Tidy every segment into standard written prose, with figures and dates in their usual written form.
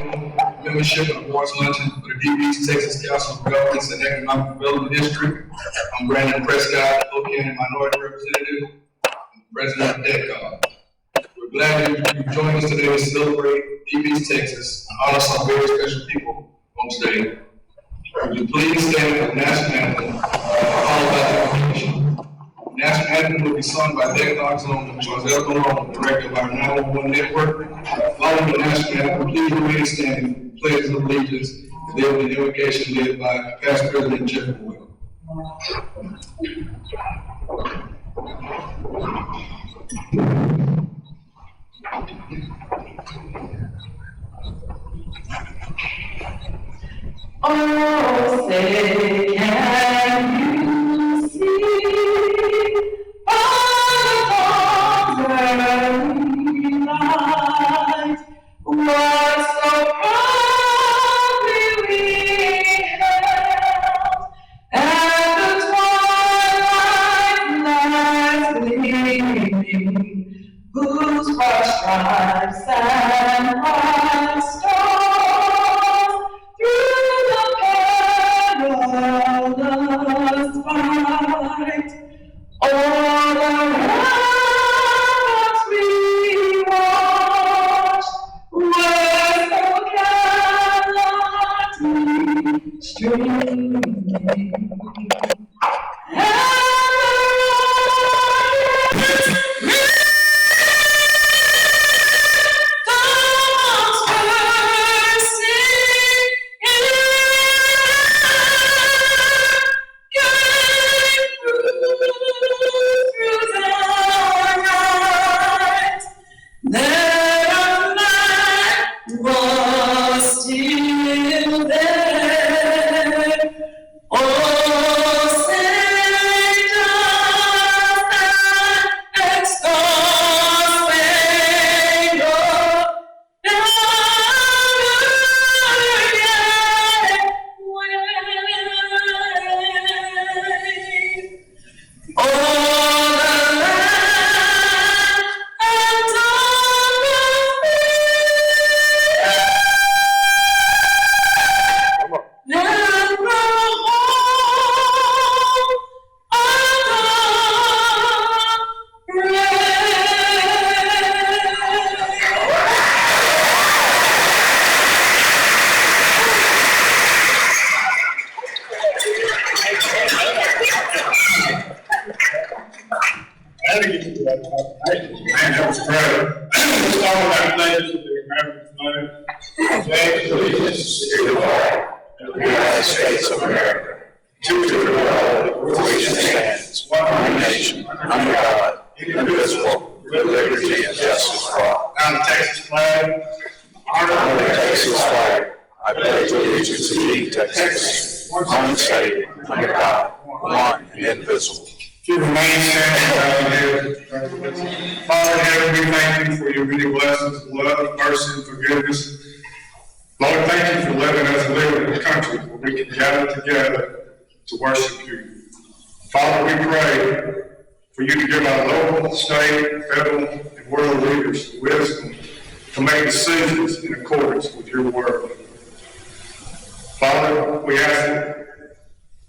annual membership and awards luncheon for the DETCOG Texas Council of Governments and Economic Development District. I'm Brandon Prescott, Lufkin and Minority Representative, and President of DETCOG. We're glad you joined us today to celebrate DETCOG Texas and honor some very special people on stage. Would you please stand for the national anthem, followed by the proclamation. The national anthem will be sung by DETCOG's own Malone, director of our 911 network. Following the national anthem, please remain standing, pledge of allegiance, and there will be an invocation led by past President Jeff Boyle. Oh, say, can you see on the early light what so proudly we held, and the twilight lies gleaming, whose broad stripes and bright stars through the perilous fight, all around we watch, where so gallantly streaming. State, federal, and world leaders wisdom to make decisions in accordance with your word. Father, we ask that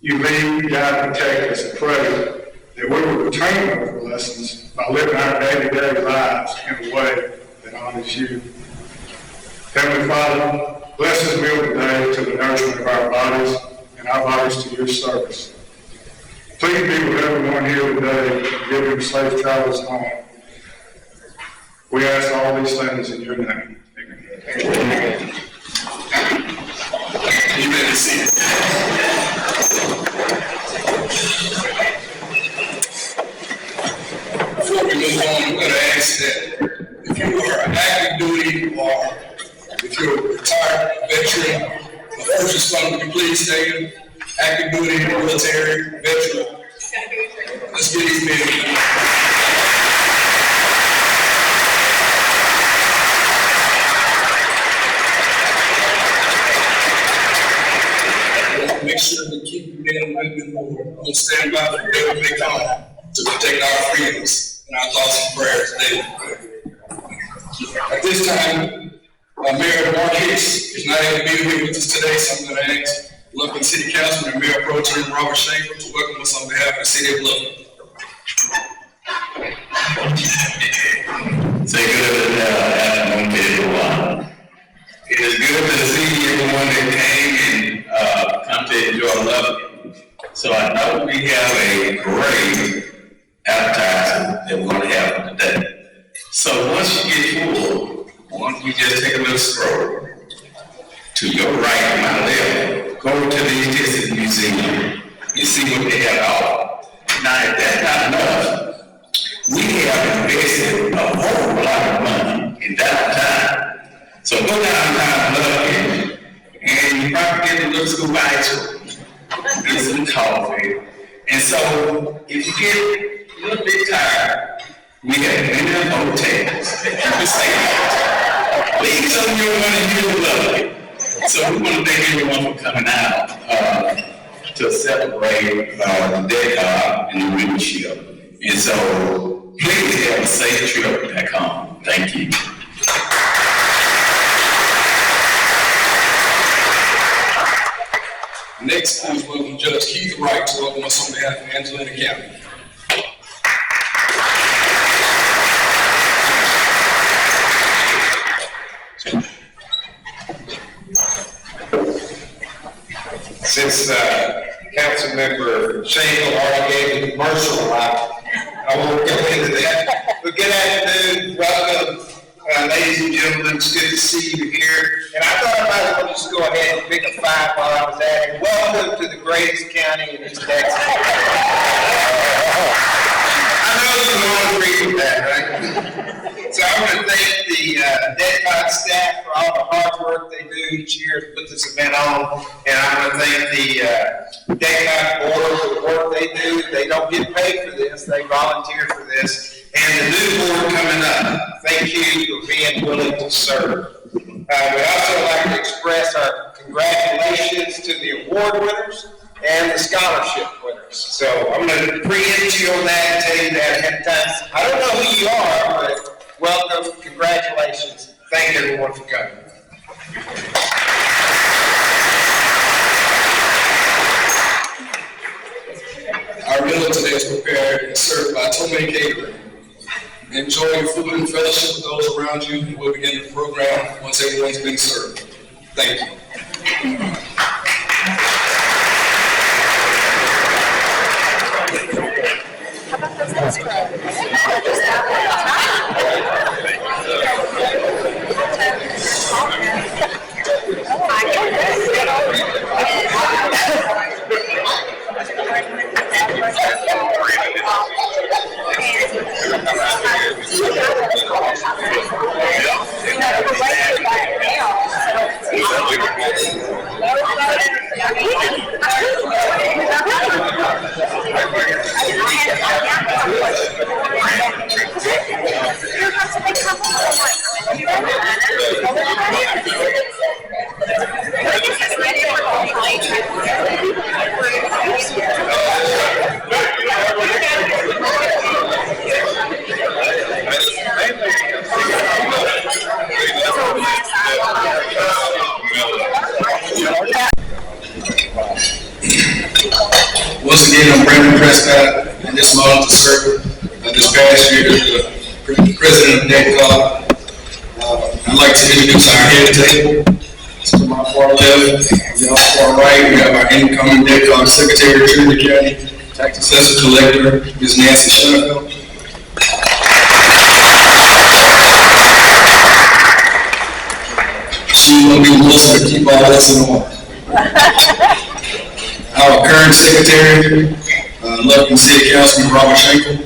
you lead, guide, and protect us and pray that we will retain those lessons by living our day-to-day lives in a way that honors you. Heavenly Father, bless this meal today to the nourishment of our bodies and our bodies to your service. Please be with everyone here today and give them safe travels home. We ask all these things in your name. Amen. You better see it. Before we move on, I'm going to ask that if you are active duty or if you're a retired veteran or first responder, please stand. Active duty, military, veteran. Let's get these men. Make sure to keep the men and women who are on standby for whatever may come to protect our freedoms and our thoughts and prayers daily. At this time, Mayor Marquez is not able to be here with us today, so I'm going to ask Lufkin City Councilman and Mayor Pro Tem Robert Schenkel to welcome us on behalf of the City of Lufkin. Say good afternoon to everyone. It is good to see everyone that came and come to enjoy Lufkin. So I know we have a great appetizer that we're going to have today. So once you get full, why don't you just take a little stroll to your right and my left, go to the Attendees Museum, you see what they have out. Now if that's not enough, we have invested a whole lot of money in downtown. So go downtown Lufkin, and you probably get a little scoop of ice cream, get some coffee. And so if you get a little bit tired, we have many hotels that you can stay at. Leave some of your money here in Lufkin. So we want to thank everyone for coming out to celebrate the DETCOG and the Luncheon. And so please have a safe trip back home. Thank you. Next, please welcome Judge Keith Wright to welcome us on behalf of Angelina County. Since Councilmember Schenkel already gave the commercial, I won't go into that. But good afternoon, welcome, ladies and gentlemen. It's good to see you here. And I thought I might as well just go ahead and pick a fight while I was at it. Welcome to the greatest county in East Texas. I know you all agree with that, right? So I want to thank the DETCOG staff for all the hard work they do each year to put this event on. And I want to thank the DETCOG board for the work they do. They don't get paid for this, they volunteer for this. And the new board coming up, thank you for being willing to serve. We'd also like to express our congratulations to the award winners and the scholarship winners. So I'm going to preempt you on that and tell you that ahead of time. I don't know who you are, but welcome, congratulations. Thank everyone for coming. Our meal today is prepared and served by Tome Catering. Enjoy your food and fellowship with those around you, and we'll begin the program once everyone's been served. Thank you. Once again, I'm Brandon Prescott, and this moment to serve this past year as the president of DETCOG. I'd like to introduce our head table. To my far left, y'all far right, we have our incoming DETCOG Secretary of Trinity County, Tax Assessor Collector, Ms. Nancy Schoenfeld. She's going to be the most to keep all this in order. Our current Secretary, Lufkin City Councilman Robert Schenkel.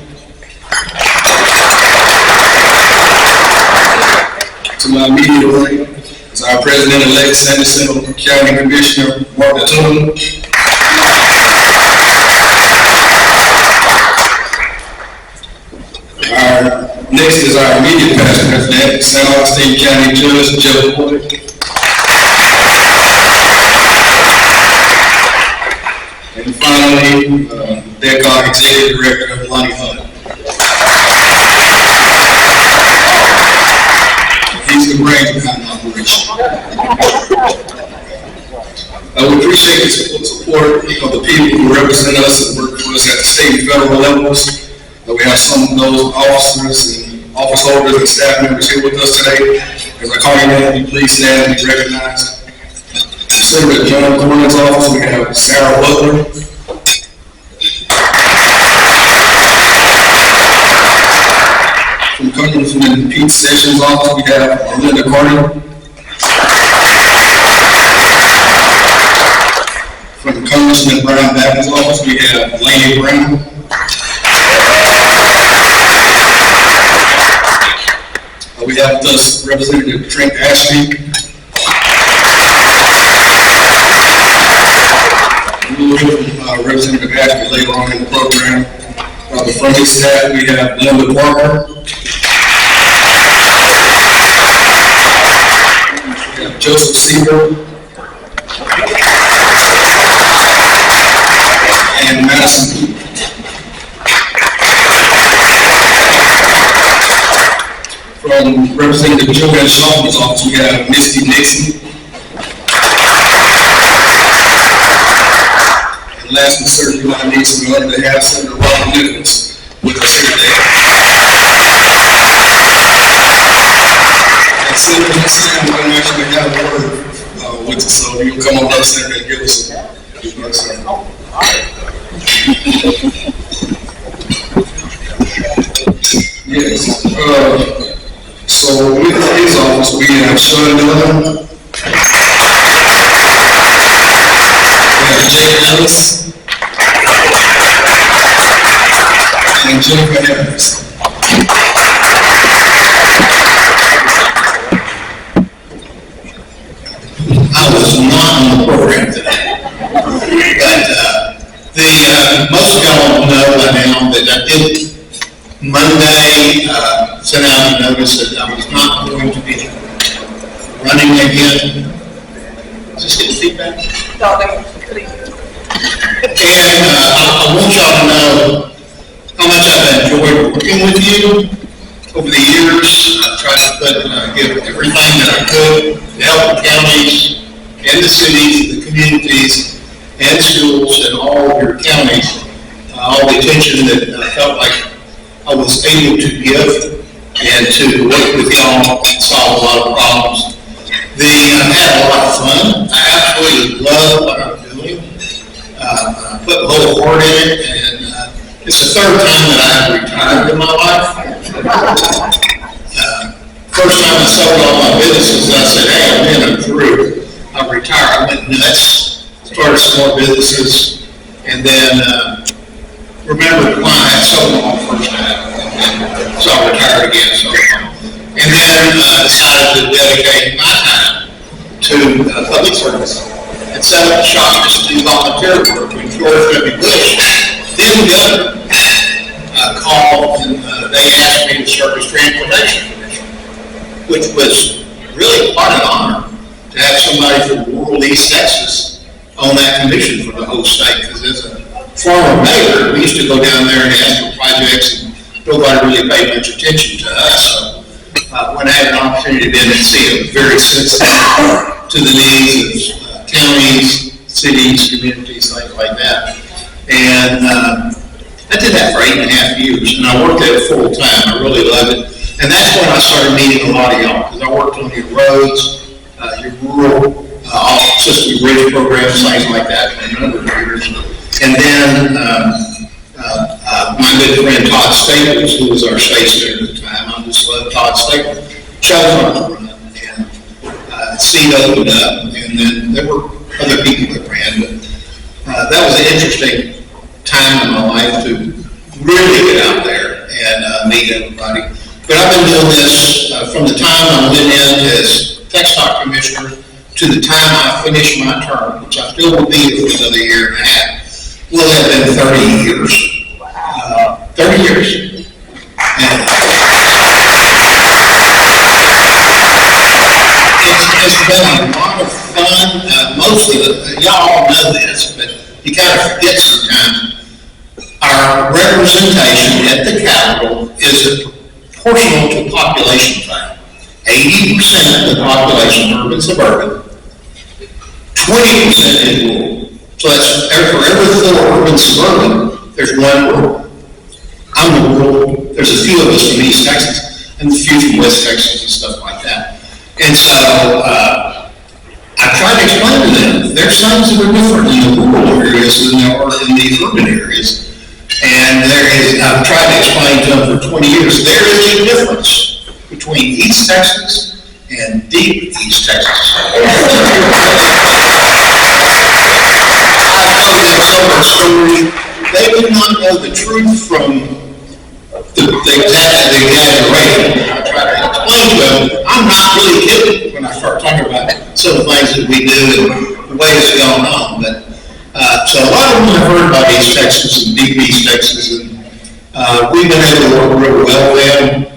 To my immediate right is our President-elect San Jacinto County Commissioner Mark Attendees. Next is our immediate past president, San Augustine County Judge Jeff Boyd. And finally, DETCOG Executive Director Lonnie Hunt. He's the brains behind the operation. We appreciate the support of the people who represent us and work for us at the state and federal levels. We have some of those officers and office holders and staff members here with us today. As I call your name, will you please stand and be recognized. Senator John Cornyn's office, we have Sarah Butler. From Congressman Pete Sessions' office, we have Linda Carter. From Congressman Brian Babbitt's office, we have Laney Brown. We have with us Representative Trent Ashby. We will hear from Representative Ashby later on in the program. From his staff, we have Linda Parker. We have Joseph Seaver. And Madison. From Representative Joanne Shelton's office, we have Misty Nixon. And last but certainly not least, we want to have Senator Robert Nichols with us here today. And Senator, this time we're going to actually have a word with us, so you'll come on up, Senator, and give us a word. Yes. So with his office, we have Sean Miller, we have Jay Ellis, and Jennifer Evans. I was not on the program today, but most of y'all know by now that I did Monday sent out a notice that I was not going to be running again. Is this getting feedback? No, they couldn't. And I want y'all to know how much I've enjoyed working with you over the years. I've tried to give everything that I could to help the counties and the cities, the communities, and schools and all of your counties, all the attention that I felt like I was able to give and to work with y'all and solve a lot of problems. I had a lot of fun. I absolutely love what I'm doing. I put a whole heart in it, and it's the third time that I have retired in my life. First time I sold all my businesses, I said, hey, I'm in, I'm through. I'm retired. I went nuts, started small businesses, and then remembered why I sold them all first time. So I retired again. And then decided to dedicate my time to public service and set up a shop just to do volunteer work when George W. Bush, then governor, called and they asked me to serve as transportation commissioner, which was really quite an honor to have somebody from rural East Texas on that commission for the whole state, because as a former mayor, we used to go down there and ask for projects and nobody really paid much attention to us. So when I had an opportunity then to see it, very sensitive to the needs of counties, cities, communities, things like that. And I did that for 8.5 years, and I worked at it full time. I really loved it. And that's when I started meeting a lot of y'all, because I worked on your roads, your rural system bridge programs, things like that for a number of years. And then my good friend Todd Staples, who was our state senator at the time, I just loved Todd Staples, chose on to run, and seat opened up, and then there were other people that ran, but that was an interesting time in my life to really get out there and meet everybody. But I've been doing this from the time I went in as TETCOG commissioner to the time I finished my term, which I still will be here for another year and a half. Will have been 30 years. 30 years. And it's been a lot of fun. Most of y'all all know this, but you kind of forget sometimes. Our representation at the Capitol is proportional to population thing. 80% of the population, urban, suburban, 20% is rural. So that's for every 4 urban suburban, there's 1 rural. I'm rural. There's a few of us from East Texas and a few from West Texas and stuff like that. And so I tried to explain to them there's things that are different in the rural areas than there are in the urban areas. And I've tried to explain to them for 20 years, there is a difference between East Texas and deep East Texas. I told them so much story. They did not know the truth from the exaggeration. I try to explain to them, I'm not really kidding when I start talking about some of the things that we do and the way it's going on. But so a lot of them have heard about East Texas and deep East Texas, and we've been able to work real well with them.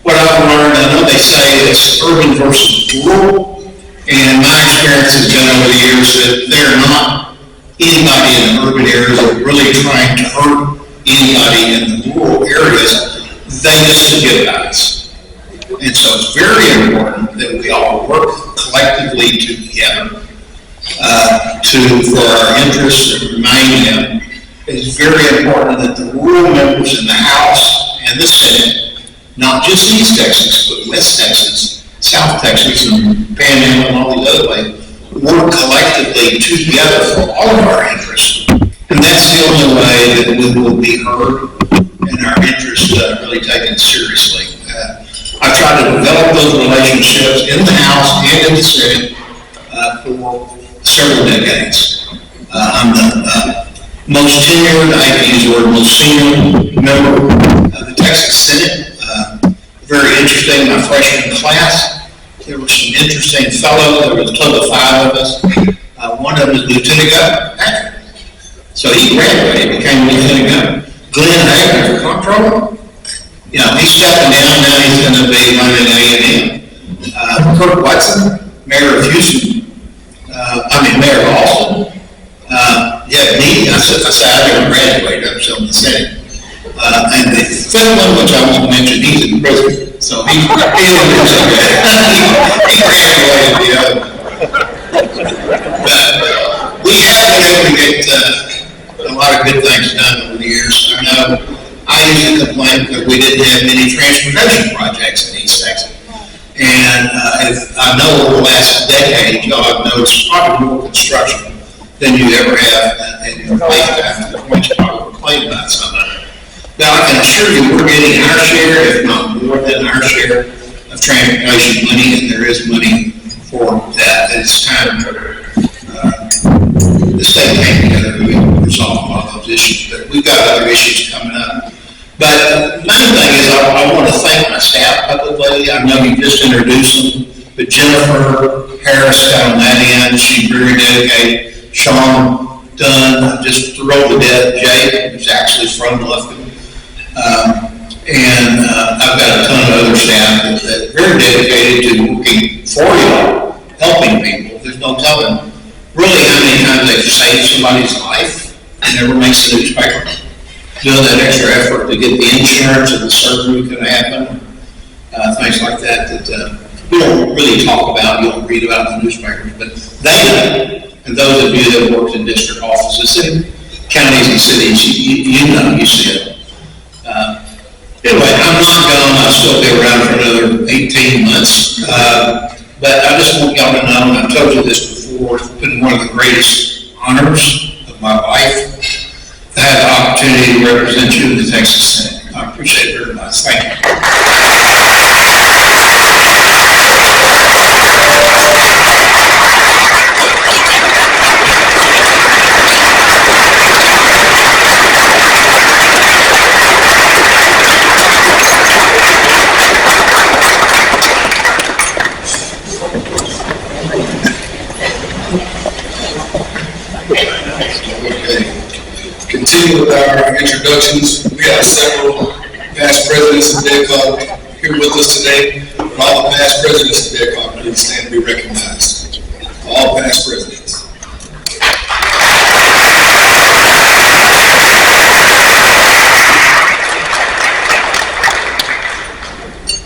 What I've learned, I know they say it's urban versus rural, and my experience has been over the years that they're not anybody in the urban areas are really trying to hurt anybody in the rural areas. They just forget about us. And so it's very important that we all work collectively together for our interests and remain them. It's very important that the rural members in the House and the Senate, not just East Texas, but West Texas, South Texas, and Panhandle, and all these other places, work collectively together for all of our interests. And that's the only way that we will be heard and our interests really taken seriously. I've tried to develop those relationships in the House and in the Senate for several decades. I'm the most tenured, I hate to use the word most senior member of the Texas Senate. Very interesting, my freshman class. There were some interesting fellows. There was a total of 5 of us. One of them is Lieutenant Governor. So he graduated, became Lieutenant Governor. Glenn Hager, comptroller. You know, he's stepping down now. He's going to be running A&M. Kirk Watson, Mayor of Houston. Mayor of Austin. Me. I said I didn't graduate. I'm still in the Senate. And the 5th one, which I won't mention, he's in prison. So he graduated the other. But we have been able to get a lot of good things done over the years. I know I used to complain that we didn't have many transportation projects in East Texas. And I know over the last decade, y'all have noticed probably more construction than you ever have in your lifetime, to the point you probably complain about some of it. Now, I can assure you we're getting our share, if not more than our share, of transportation money, and there is money for that. It's time for the state came together to resolve a lot of those issues, but we've got other issues coming up. But the main thing is I want to thank my staff publicly. I know you just introduced them, but Jennifer Harris got on that end. She's very dedicated. Sean Dunn, just wrote the death. Jay, who's actually from Lufkin. And I've got a ton of other staff that are very dedicated to working for y'all, helping people. There's no telling really how many times they've saved somebody's life and never makes the newspaper. Doing that extra effort to get the insurance and the surgery could happen, things like that we don't really talk about, you don't read about in the newspapers, but they know. And those of you that have worked in district offices in counties and cities, you know, you see it. Anyway, I'm not gone. I'll still be around for another 18 months. But I just want y'all to know, and I've told you this before, it's been one of the greatest honors of my life to have the opportunity to represent you in the Texas Senate. I appreciate it very much. Thank you. Continue with our introductions. We have several past presidents of DETCOG here with us today. For all the past presidents of DETCOG, please stand to be recognized. All past presidents.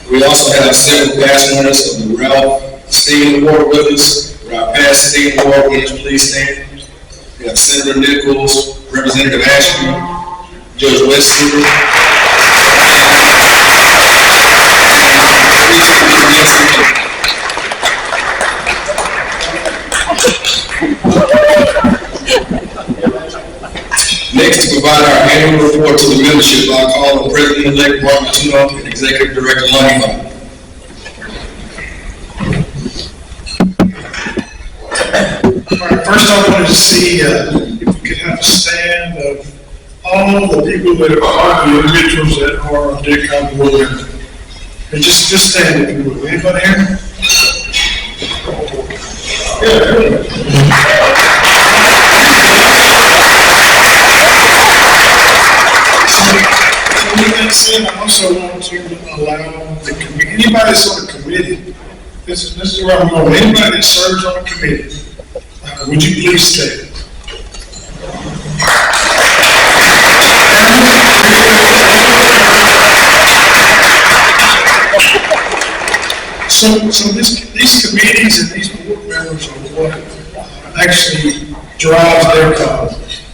We also have several past winners of the Ralph Steven Award with us. For our past state board, please stand. We have Senator Nichols, Representative Ashby, Judge Wesley, Next, to provide our annual report to the membership, I call on President-elect Martin Tuno and Executive Director Lufkin. All right, first I wanted to see if we could have a stand of all the people that are the individuals that are on DETCOG board member. And just stand if you would. Anybody here? Yeah. So with that said, I also want to allow the committee, anybody that's on a committee, this is where I'm going, anybody that serves on a committee, would you please stand? So these committees and these board members are what actually drives DETCOG.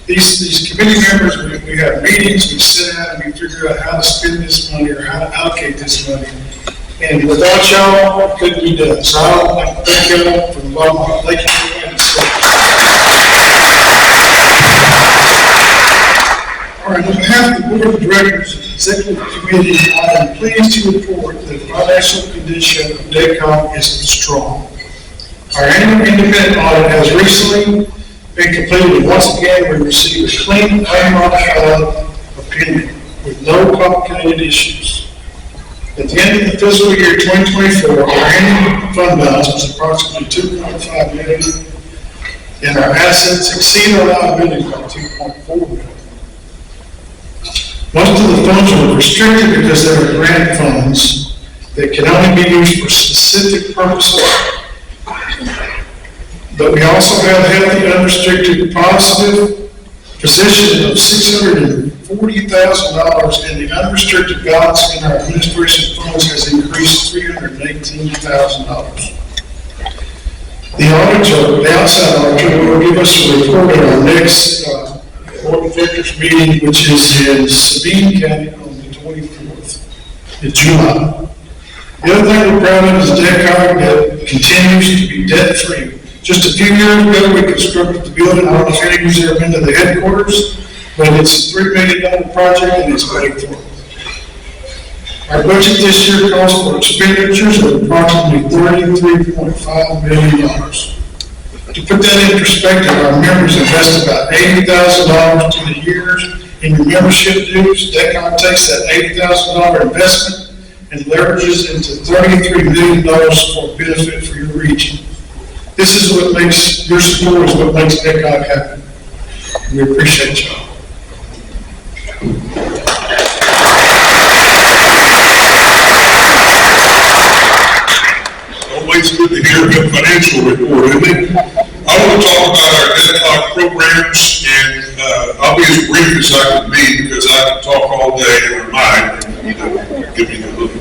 These committee members, we have meetings, we sit down and we figure out how to spend this money or how to allocate this money. And without y'all, it couldn't be done. So I would like to thank y'all from the bottom of my heart. Thank you for that. All right, on behalf of the Board of Directors and Executive Committee, I am pleased to report that the financial condition of DETCOG is strong. Our annual independent audit has recently been completed. Once again, we received a clean, unmodified opinion with no complicated issues. At the end of the fiscal year 2024, our annual fund balance was approximately $2.5 million, and our assets exceed our liabilities by $2.4 million. Most of the funds were restricted because they are grant funds that can only be used for specific purposes. But we also have a healthy unrestricted positive position of $640,000, and the unrestricted balance in our administration funds has increased $318,000. The auditor, the outside auditor, will give us a report at our next Board of Directors meeting, which is in Sabine County on the 24th of July. The other thing we're proud of is DETCOG that continues to be debt-free. Just a few years ago, we constructed the building. I don't know if any of you have been to the headquarters, but it's a $3 million project and it's paid for. Our budget this year calls for expenditures of approximately $33.5 million. To put that in perspective, our members invest about $80,000 to the years in your membership dues. DETCOG takes that $80,000 investment and leverages into $33 million for benefit for your region. This is what makes, your support is what makes DETCOG happen. We appreciate y'all. Always good to hear a good financial report, isn't it? I want to talk about our DETCOG programs, and I'll be as brief as I can be because I can talk all day and I might, give me the look.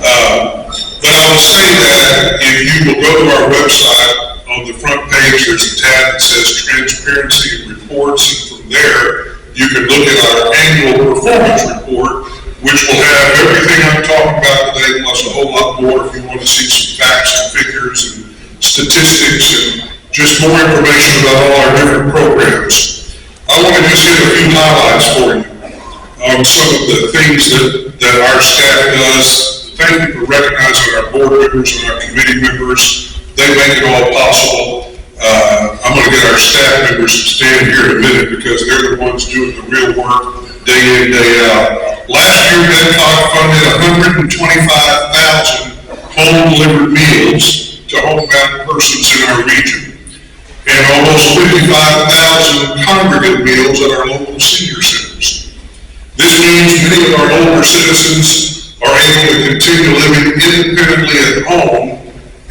But I will say that if you will go to our website, on the front page, there's a tab that says Transparency and Reports, and from there, you can look at our annual performance report, which will have everything I'm talking about today, plus a whole lot more if you want to see some facts and figures and statistics and just more information about all our different programs. I want to just hit a few highlights for you on some of the things that our staff does. Thank you for recognizing our board members and our committee members. They make it all possible. I'm going to get our staff members to stand here in a minute because they're the ones doing the real work day in, day out. Last year, DETCOG funded 125,000 home-delivered meals to homebound persons in our region, and almost 55,000 congregate meals at our local senior centers. This means many of our older citizens are able to continue living independently at home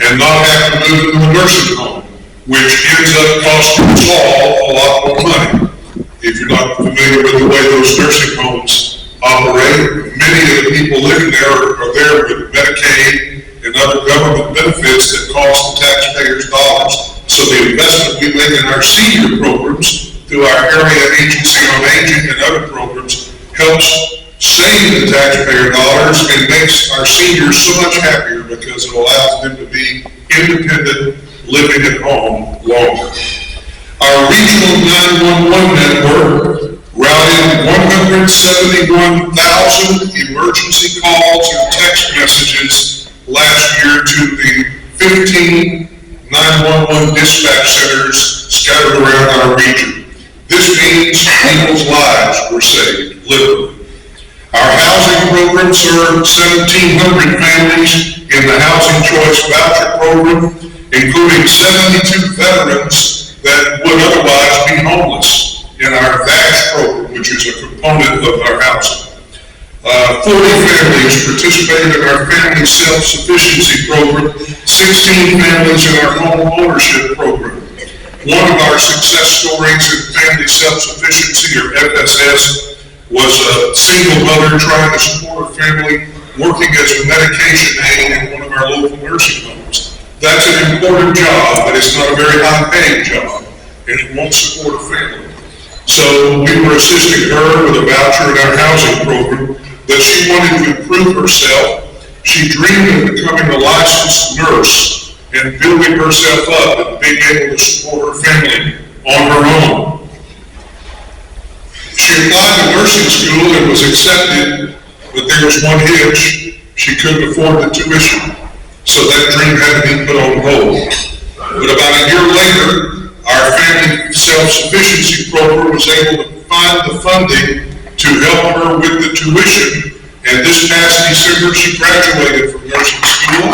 and not have to move to a nursing home, which ends up costing us all a lot more money. If you're not familiar with the way those nursing homes operate, many of the people living there are there with Medicaid and other government benefits that cost the taxpayer taxpayers' dollars. So the investment we make in our senior programs through our area agency on aging and other programs helps save the taxpayer dollars and makes our seniors so much happier because it allows them to be independent, living at home longer. Our regional 911 network routed 171,000 emergency calls and text messages last year to the 15 911 dispatch centers scattered around our region. This means people's lives were saved, literally. Our housing program served 1,700 families in the Housing Choice Voucher Program, including 72 veterans that would otherwise be homeless in our VASH program, which is a component of our housing. 40 families participated in our family self-sufficiency program, 16 families in our home ownership program. One of our success stories in family self-sufficiency, or FSS, was a single mother trying to support her family working as a medication aide in one of our local nursing homes. That's an important job, but it's not a very high-paying job, and it won't support a family. So we were assisting her with a voucher in our housing program that she wanted to improve herself. She dreamed of becoming a licensed nurse and building herself up and being able to support her family on her own. She applied to nursing school and was accepted, but there was one hitch. She couldn't afford the tuition, so that dream had to be put on hold. But about a year later, our family self-sufficiency program was able to find the funding to help her with the tuition, and this past December, she graduated from nursing school.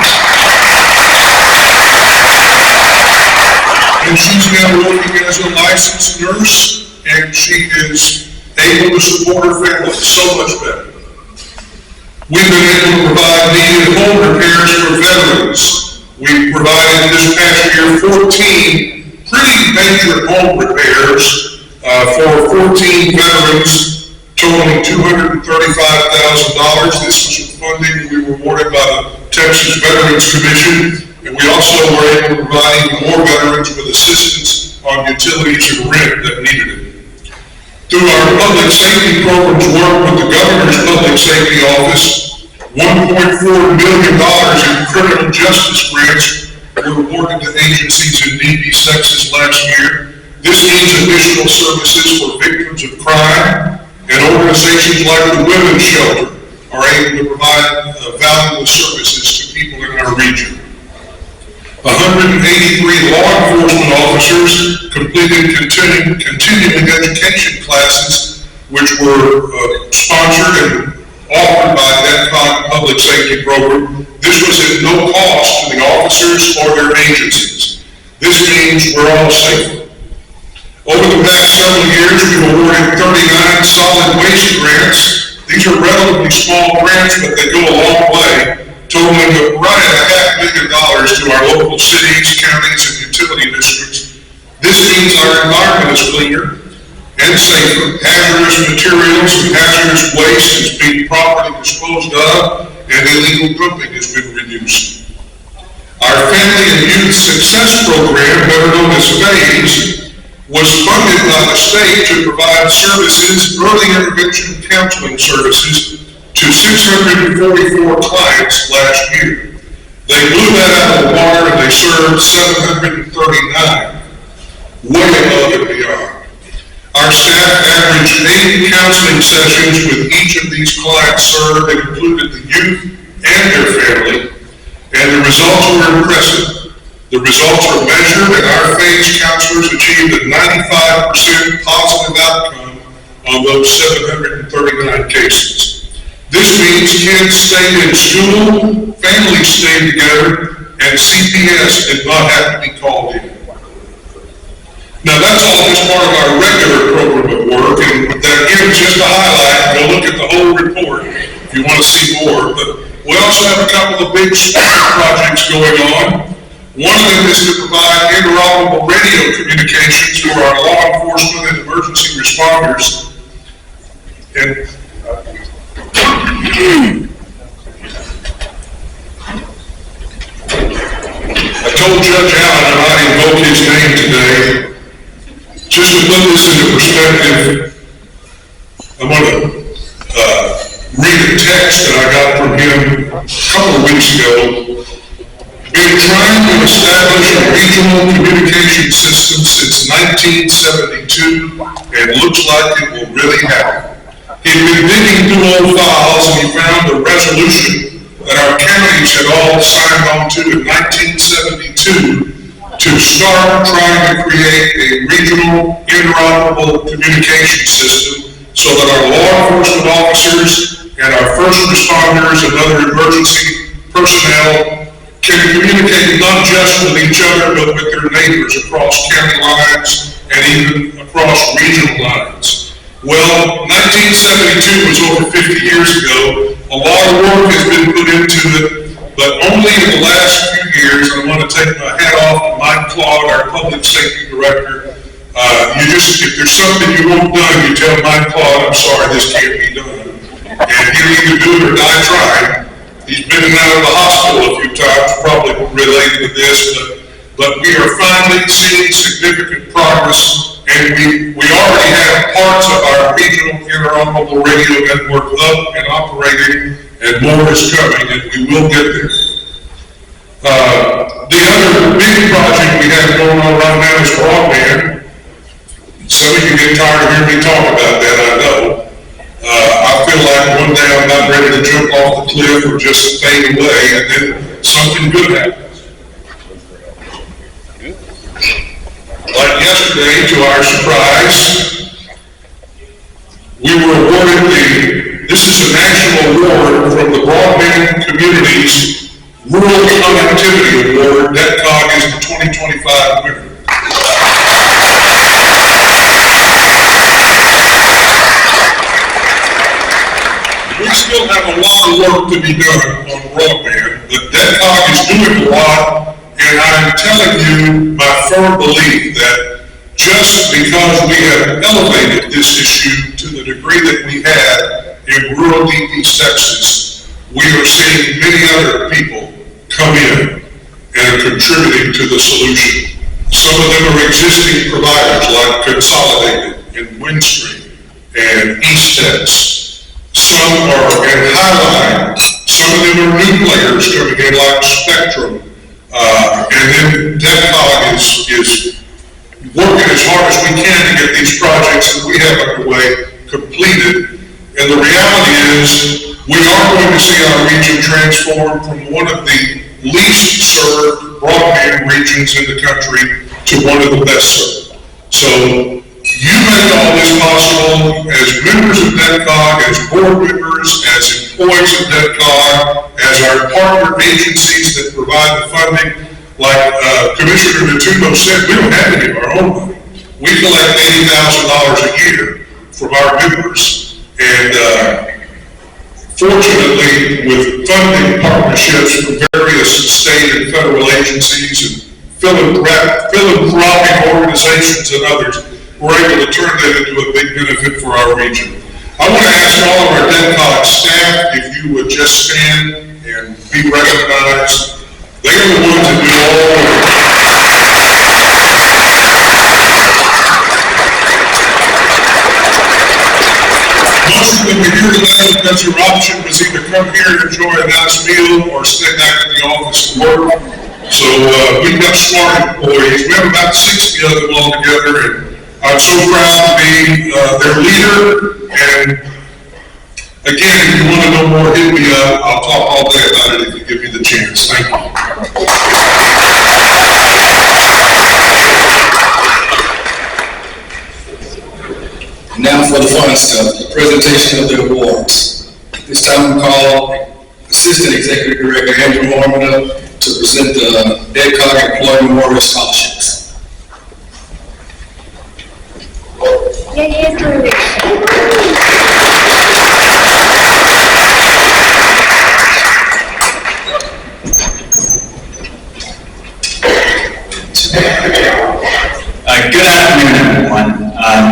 And she's now working as a licensed nurse, and she is able to support her family so much better. We've been able to provide needed home repairs for veterans. We provided this past year 14 pretty major home repairs for 14 veterans, totaling $235,000. This was funding we were awarded by the Texas Veterans Commission, and we also were able to provide even more veterans with assistance on utilities and rent that needed it. Through our public safety programs work with the Governor's Public Safety Office, $1.4 million in criminal justice grants were awarded to agencies in needy sections last year. This means additional services for victims of crime, and organizations like the Women's Shelter are able to provide valuable services to people in our region. 183 law enforcement officers completed continuing education classes, which were sponsored and offered by DETCOG Public Safety Program. This was at no cost to the officers or their agencies. This means we're all safer. Over the past several years, we've awarded 39 solid waste grants. These are relatively small grants, but they go a long way, totaling right at $500,000 to our local cities, counties, and utility districts. This means our environment is cleaner and safer. Hazardous materials and hazardous waste is being properly disposed of, and illegal dumping has been reduced. Our Family and Youth Success Program, better known as FAYS, was funded by the state to provide services, early intervention counseling services, to 644 clients last year. They blew that out of the water and they served 739, way above and beyond. Our staff averaged 8 counseling sessions with each of these clients served that included the youth and their family, and the results were impressive. The results are measured, and our FAYS counselors achieved a 95% positive outcome on those 739 cases. This means kids stayed in school, families stayed together, and CPS did not have to be called in. Now that's all just part of our regular program of work, and that gives just a highlight. Go look at the whole report if you want to see more. But we also have a couple of big special projects going on. One of them is to provide interoperable radio communications for our law enforcement and emergency responders. And told Judge Allen I might invoke his name today. Just to put this into perspective, I'm going to read a text that I got from him a couple of weeks ago. Been trying to establish a regional communication system since 1972, and looks like it will really happen. He'd been digging through old files and he found a resolution that our counties had all signed on to in 1972 to start trying to create a regional interoperable communication system so that our law enforcement officers and our first responders and other emergency personnel can communicate not just with each other, but with their neighbors across county lines and even across regional lines. Well, 1972 was over 50 years ago. A lot of work has been put into it, but only in the last few years, I want to take my hat off to Mike Claude, our public safety director. If there's something you want done, you tell Mike Claude, I'm sorry, this can't be done. And he'll either do it or die trying. He's been in and out of the hospital a few times, probably related to this, but we are finally seeing significant progress, and we already have parts of our regional interoperable radio network up and operating, and more is coming, and we will get there. The other big project we have going on right now is broadband. Some of you get tired of hearing me talk about that, I know. I feel like one day I'm not ready to jump off the cliff or just fade away, and then something good happens. Like yesterday, to our surprise, we were awarded this is a national award from the Broadband Community's Rural Connectivity Award. DETCOG is the 2025 winner. We still have a lot of work to be done on broadband, but DETCOG is doing a lot, and I'm telling you my firm belief that just because we have elevated this issue to the degree that we have in rural Deep East Texas, we are seeing many other people come in and are contributing to the solution. Some of them are existing providers like Consolidated and Windstream and EastEx. Some are in Highline, some of them are new players coming in like Spectrum, and then DETCOG is working as hard as we can to get these projects that we have underway completed. And the reality is, we are going to see our region transform from one of the least served broadband regions in the country to one of the best served. So, you make all this possible as members of DETCOG, as board members, as employees of DETCOG, as our partner agencies that provide the funding. Like Commissioner Natuno said, we don't have any of our own money. We collect $80,000 a year from our members. And fortunately, with funding partnerships from various state and federal agencies and philanthropic organizations and others, we're able to turn that into a big benefit for our region. I want to ask all of our DETCOG staff if you would just stand and be recognized. They are the ones that do all the work. Most of them are here today because your option was either come here and enjoy a nice meal or stay back at the office and work. So we've got smart employees. We have about 60 of them all together, and I'm so proud to be their leader, and again, if you want to know more, hit me up. I'll talk all day about it if you give me the chance. Thank you. Now for the fun stuff, the presentation of the awards. This time we call Assistant Executive Director Angelina to present the DETCOG Employee Memorial Scholarships. Good afternoon, everyone.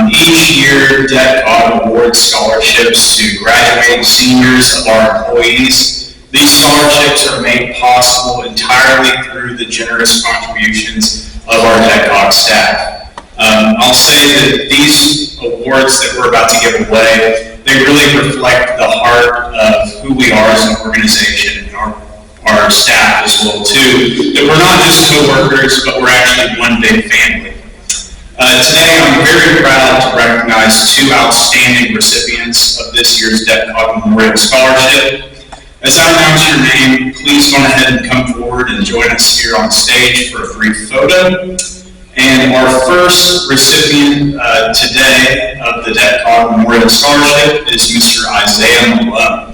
Each year, DETCOG awards scholarships to graduating seniors of our employees These scholarships are made possible entirely through the generous contributions of our DETCOG staff. I'll say that these awards that we're about to give away, they really reflect the heart of who we are as an organization and our staff as well too. That we're not just co-workers, but we're actually one big family. Today, I'm very proud to recognize two outstanding recipients of this year's DETCOG Memorial Scholarship. As I announce your name, please go ahead and come forward and join us here on stage for a brief photo. And our first recipient today of the DETCOG Memorial Scholarship is Mr. Isaiah Malone.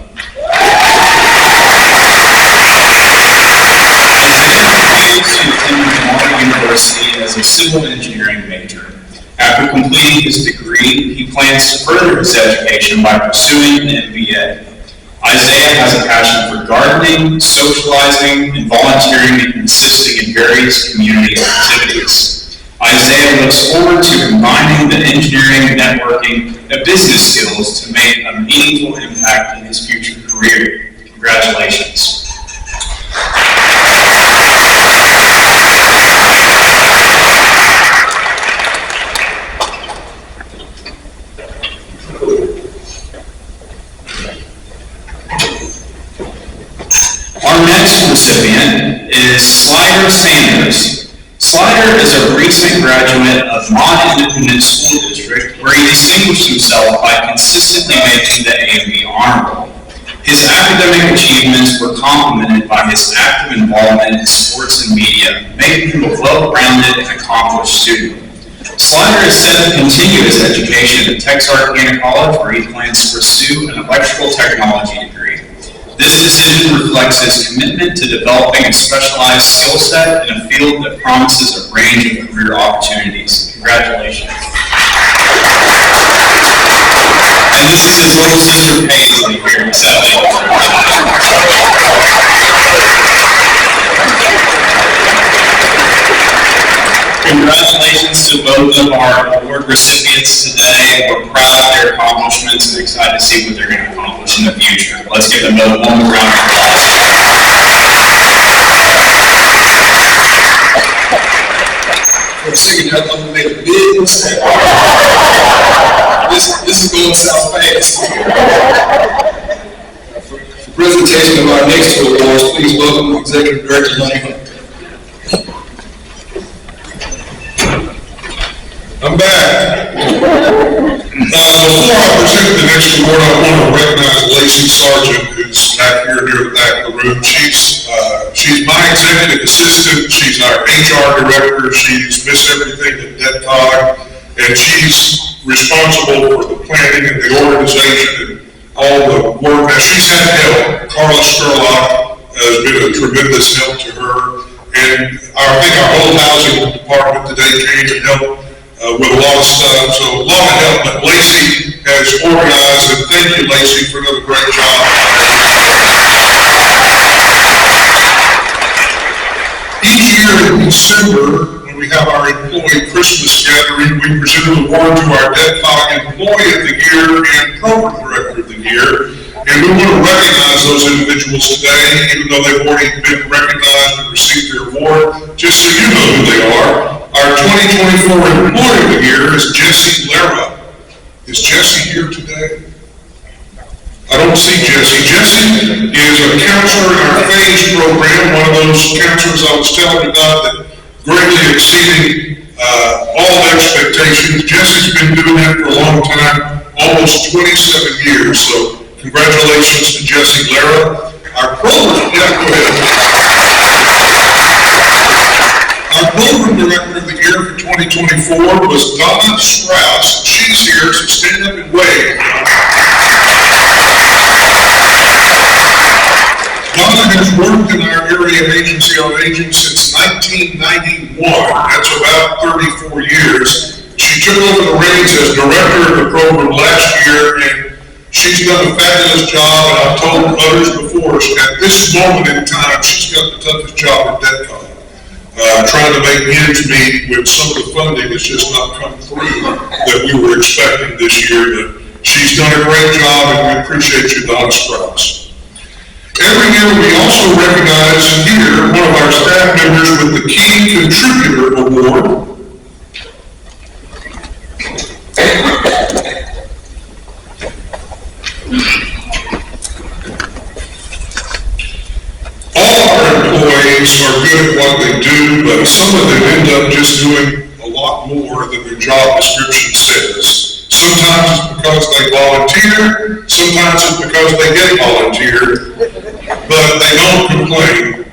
University as a civil engineering major. After completing his degree, he plans to further his education by pursuing an MBA. Isaiah has a passion for gardening, socializing, and volunteering and assisting in various community activities. Isaiah looks forward to combining the engineering, networking, and business skills to make a meaningful impact in his future career. Congratulations. Our next recipient is Slider Sanders. Slider is a recent graduate of Mott Independent School District where he distinguished himself by consistently making the A&B honor roll. His academic achievements were complemented by his active involvement in sports and media, making him a well-rounded and accomplished student. Slider is set to continue his education at Texarkana College where he plans to pursue an electrical technology degree. This decision reflects his commitment to developing a specialized skill set in a field that promises a range of career opportunities. Congratulations. And this is his little sister Paisley here accepting. Congratulations to both of our award recipients today. We're proud of their accomplishments and excited to see what they're going to accomplish in the future. Let's give them both one round of applause. I'm singing that, I'm gonna make a big mistake. This is going south fast. For presentation of our next two awards, please welcome Executive Director Lufkin. I'm back. Before I present the next award, I want to recognize Lacey Sargent, who's back here near the back of the room. She's my executive assistant. She's our HR director. She's missed everything at DETCOG, and she's responsible for the planning and the organization and all the work. Now, she's had help. Carla Sherlock has been a tremendous help to her, and I think our whole housing department today came to help with a lot of stuff, so a lot of help, but Lacey has organized, and thank you, Lacey, for another great job. Each year in December, when we have our employee Christmas gathering, we present an award to our DETCOG Employee of the Year and Program Director of the Year, and we want to recognize those individuals today, even though they've already been recognized and received their award, just so you know who they are. Our 2024 Employee of the Year is Jesse Lara. Is Jesse here today? I don't see Jesse. Jesse is a counselor in our phase program, one of those counselors I was telling you about that greatly exceeding all expectations. Jesse's been doing that for a long time, almost 27 years, so congratulations to Jesse Lara. Our program, yeah, go ahead. Our program director of the year for 2024 was Donna Strauss. She's here, so stand up and wave. Donna has worked in our area agency on aging since 1991. That's about 34 years. She took over the reins as director of the program last year, and she's done a fabulous job, and I've told others before, at this moment in time, she's got the toughest job at DETCOG. Trying to make ends meet with some of the funding that's just not come through that we were expecting this year, but she's done a great job, and we appreciate you, Donna Strauss. every year we also recognize here one of our staff members with the Key Contributor Award. All our employees are good at what they do, but some of them end up just doing a lot more than their job description says. Sometimes it's because they volunteer, sometimes it's because they get volunteered, but they don't complain.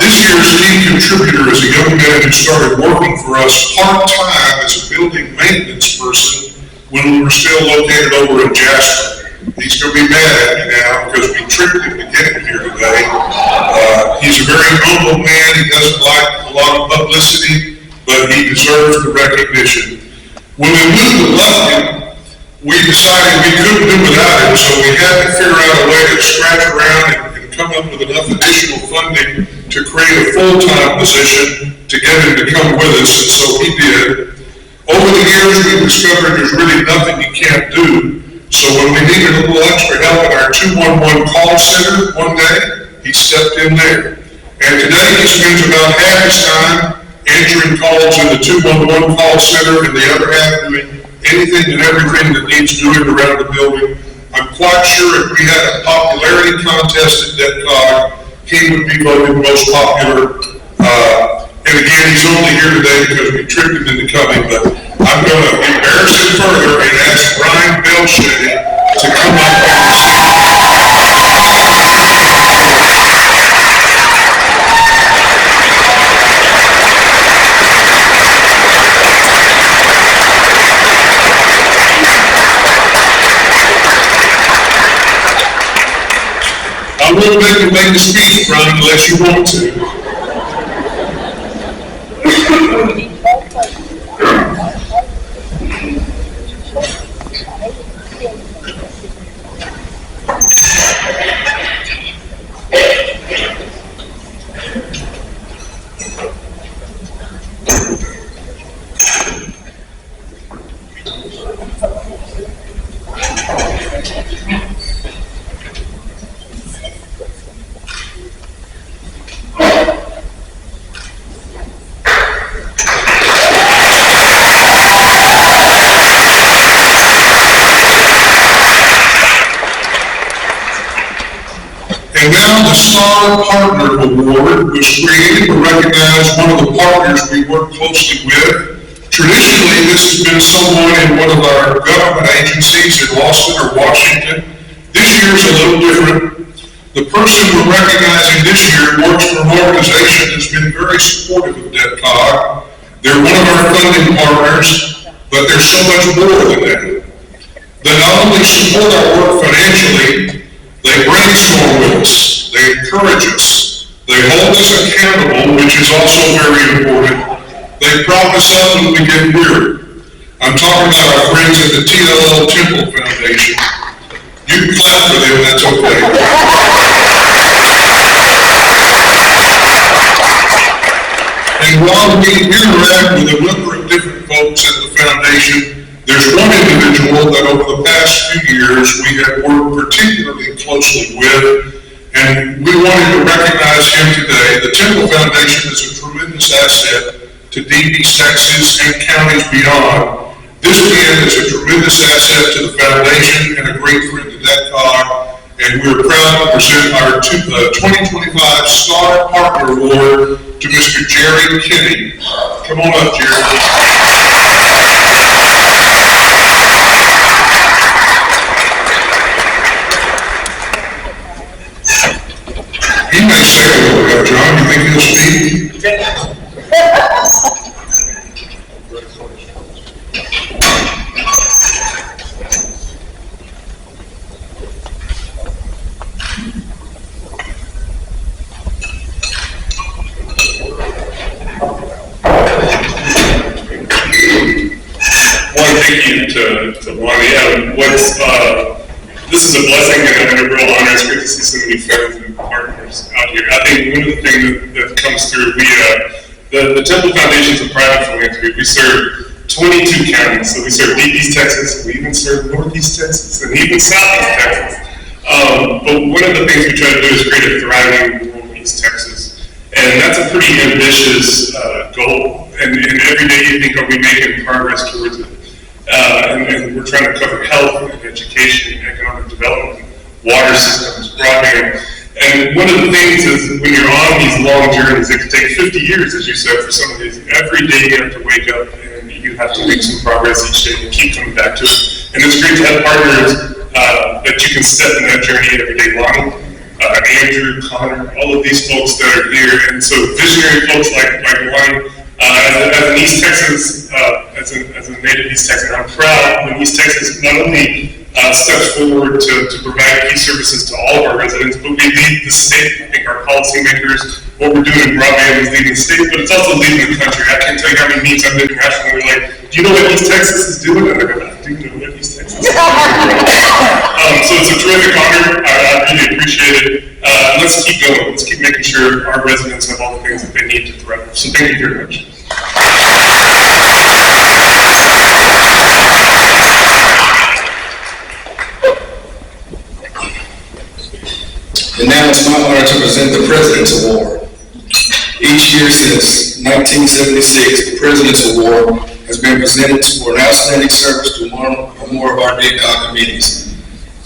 This year's Key Contributor is a young man who started working for us part-time as a building maintenance person when we were still located over in Jasper. He's going to be mad at me now because we tricked him to get him here today. He's a very humble man. He doesn't like a lot of publicity, but he deserves the recognition. When we moved to Lufkin, we decided we couldn't do without him, so we had to figure out a way to scratch around and come up with enough additional funding to create a full-time position to get him to come with us, and so he did. Over the years, we discovered there's really nothing he can't do, so when we needed a little extra help at our 211 call center one day, he stepped in there. And today he spends about half his time answering calls in the 211 call center and the other half doing anything and everything that needs doing around the building. I'm quite sure if we had a popularity contest at DETCOG, he would be voted most popular. And again, he's only here today because we tricked him into coming, but I'm going to embarrass him further and ask Brian Belshade to come up and I won't make you make the speech, Brian, unless you want to. And now the Star Partner Award was created to recognize one of the partners we work closely with. Traditionally, this has been someone in one of our government agencies in Austin or Washington. This year's a little different. The person we're recognizing this year works for an organization that's been very supportive of DETCOG. They're one of our funding partners, but they're so much more than that. They not only support our work financially, they brainstorm with us, they encourage us, they hold us accountable, which is also very important. They prop us up when we get weary. I'm talking about our friends at the TLL Temple Foundation. You can clap for them, that's okay. And while we interact with a number of different folks at the foundation, there's one individual that over the past few years we have worked particularly closely with, and we wanted to recognize him today. The Temple Foundation is a tremendous asset to DePease, Texas, and counties beyond. This man is a tremendous asset to the foundation and a great friend to DETCOG, and we're proud to present our 2025 Star Partner Award to Mr. Jerry Kinney. Come on up, Jerry. He may say a little bit, John. You think he'll speak? One, thank you to Lonnie. This is a blessing and a real honor. It's great to see so many friends and partners out here. I think one of the things that comes through, the Temple Foundation is a private philanthropy. We serve 22 counties. So we serve Deep East Texas, we even serve Northeast Texas, and even Southeast Texas. But one one of the things we try to do is create a thriving rural East Texas. And that's a pretty ambitious goal. And every day you think, are we making progress towards it? And we're trying to cover health and education, economic development, water systems, broadband. And one of the things is when you're on these long journeys, it can take 50 years, as you said, for some of these. Every day you have to wake up and you have to make some progress each day and keep coming back to it. And it's great to have partners that you can step in that journey every day long. Andrew, Connor, all of these folks that are here. And so visionary folks like Lonnie, as an East Texas, as a native East Texan, I'm proud when East Texas not only steps forward to provide key services to all of our residents, but we lead the state. I think our policymakers, what we're doing in broadband is leading the state, but it's also leading the country. I can't tell you how many meetings I've been nationally. They're like, do you know what East Texas is doing? And I go, I do know what East Texas is doing. So it's a terrific honor. I really appreciate it. Let's keep going. Let's keep making sure our residents have all the things that they need to thrive. So thank you very much. And now it's my honor to present the President's Award. Each year since 1976, the President's Award has been presented for an outstanding service to one or more of our DETCOG committees.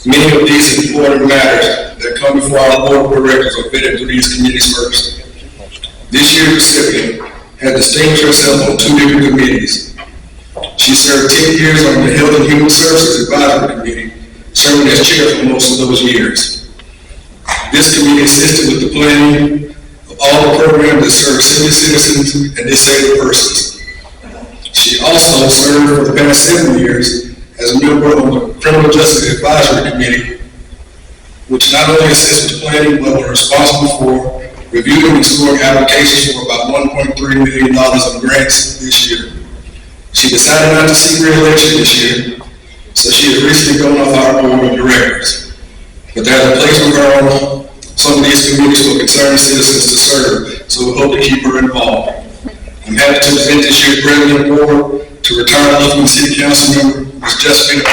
Many of these important matters that come before our board of directors are vetted through these committees first. This year's recipient has distinguished herself on 2 different committees. She served 10 years on the Health and Human Services Advisory Committee, serving as chair for most of those years. This committee assisted with the planning of all the programs that serve senior citizens and disabled persons. She also served for the past 7 years as a member of the Criminal Justice Advisory Committee, which not only assists with planning, but was responsible for reviewing and scoring applications for about $1.3 million in grants this year. She decided not to seek re-election this year, so she has recently gone off our board of directors. But there's a place for her on some of these committees for concerned citizens to serve, so we hope to keep her involved. I'm happy to present this year's President Award to retired Lufkin City Council member, Ms. Jessica.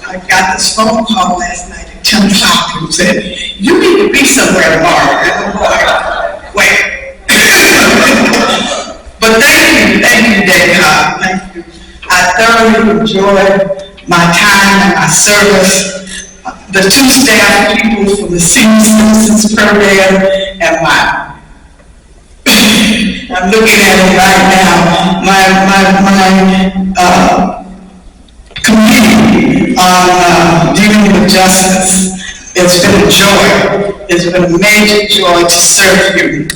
I got this phone call last night at 10 o'clock and said, you need to be somewhere tomorrow. And I'm like, wait. But thank you, DETCOG. Thank you. I thoroughly enjoyed my time and my service. The 2 staff people from the Senior Citizens Program and I'm looking at it right now, my committee on dealing with justice. It's been a joy. It's been a major joy to serve you.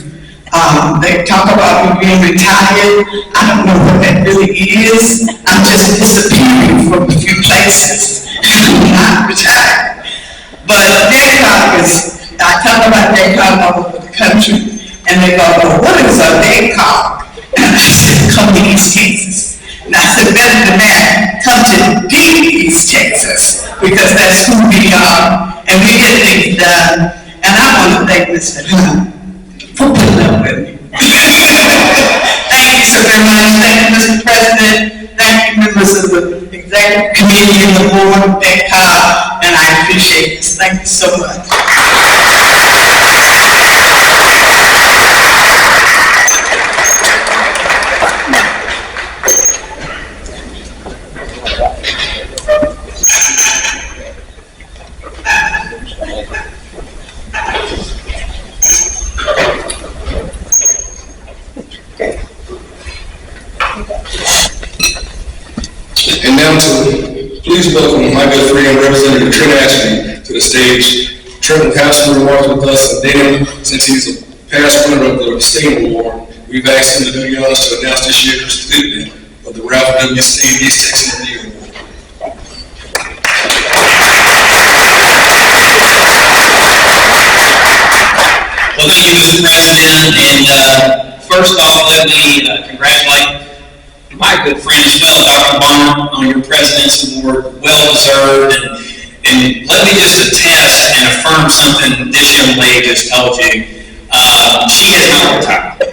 They talk about me being retired. I don't know what that really is. I'm just disappearing from a few places. I'm not retired. But DETCOG is, I talk about DETCOG all over the country. And they go, well, what is a DETCOG? And I said, come to East Texas. And I said, better than that, come to deep East Texas, because that's who we are, and we get things done. And I want to thank Mr. Hunt for putting up with me. Thank you so very much. Thank you, Mr. President. Thank you, members of the Executive Committee and the Board of DETCOG, and I appreciate this. Thank you so much. And now please welcome my good friend, Representative Trent Ashby, to the stage. Trent will have some remarks with us, and then, since he's a past winner of the STEAM Award, we've asked him to do the honors to announce this year's recipient of the Ralph W. STEAM East Texas Review Award. Well, thank you, Mr. President, and first off, let me congratulate my good friend as well, Dr. Bonner, on your President's Award. Well deserved, and let me just attest and affirm something this young lady just told you. She has not retired.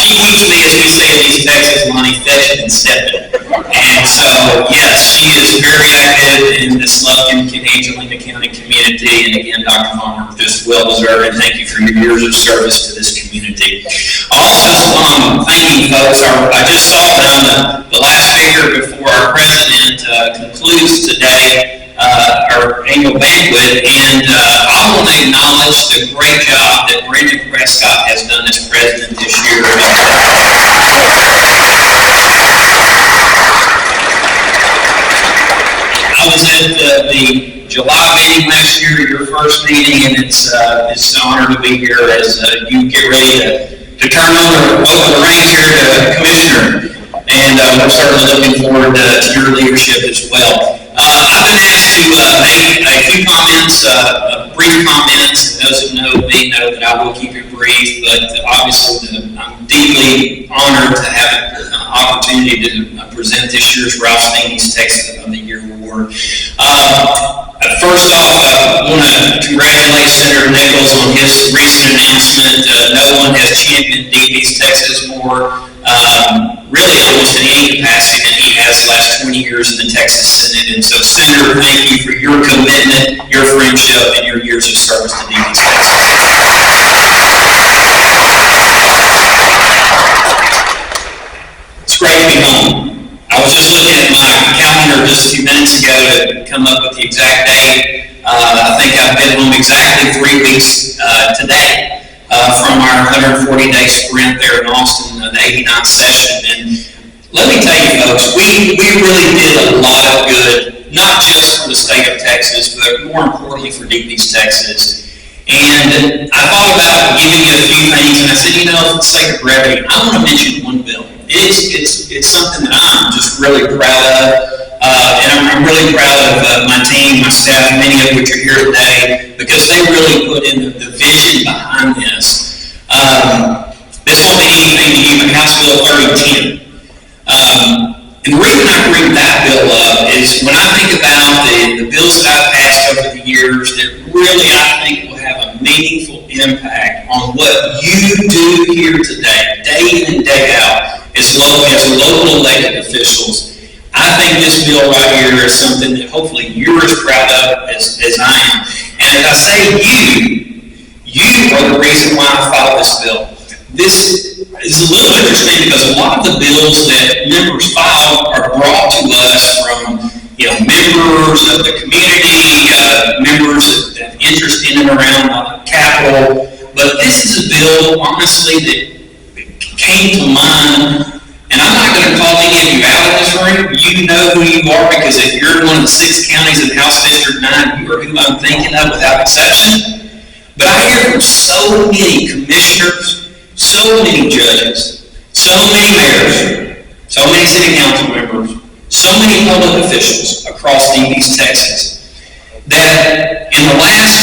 She keeps me, as we say in East Texas, Lonnie, fetching and stepping. And so, yes, she is very active in this Lufkin and Angelina County community. And again, Dr. Bonner, just well deserved, and thank you for your years of service to this community. Also, thank you, folks. I just saw that the last speaker before our president concludes today our annual banquet, and I want to acknowledge the great job that Brandon Prescott has done as president this year. I was at the July meeting last year, your first meeting, and it's an honor to be here as you get ready to turn over the reins here to Commissioner, and we're certainly looking forward to your leadership as well. I've been asked to make a few comments, brief comments, and those who know me know that I will keep it brief, but obviously I'm deeply honored to have an opportunity to present this year's Ralph East Texas of the Year Award. First off, I want to congratulate Senator Nichols on his recent announcement. No one has championed East Texas more, really almost in any capacity than he has the last 20 years in the Texas Senate. And so, Senator, thank you for your commitment, your friendship, and your years of service to East Texas. It's great to be home. I was just looking at my calendar just a few minutes ago to come up with the exact date. I think I've been home exactly 3 weeks today. From our 140-day sprint there in Austin, the 89th session. And let me tell you, folks, we really did a lot of good, not just for the state of Texas, but more importantly for Deep East Texas. And I thought about giving you a few things, and I said, for the sake of brevity, I want to mention one bill. It's something that I'm just really proud of. And I'm really proud of my team, my staff, many of which are here today, because they really put in the vision behind this. This won't be anything to you, but House Bill 3010. And the reason I bring that bill up is when I think about the bills that I've passed over the years that really I think will have a meaningful impact on what you do here today, day in and day out, as local elected officials. I think this bill right here is something that hopefully you're as proud of as I am. And as I say you are the reason why I filed this bill. This is a little interesting because a lot of the bills that members file are brought to us from members of the community, members that have interest in and around the Capitol. But this is a bill, honestly, that came to mind. And I'm not going to call any of you out in this room. You know who you are, because if you're in one of the 6 counties in House District 9, you are who I'm thinking of without exception. But I hear from so many commissioners, so many judges, so many mayors, so many city council members, so many public officials across Deep East Texas, that in the last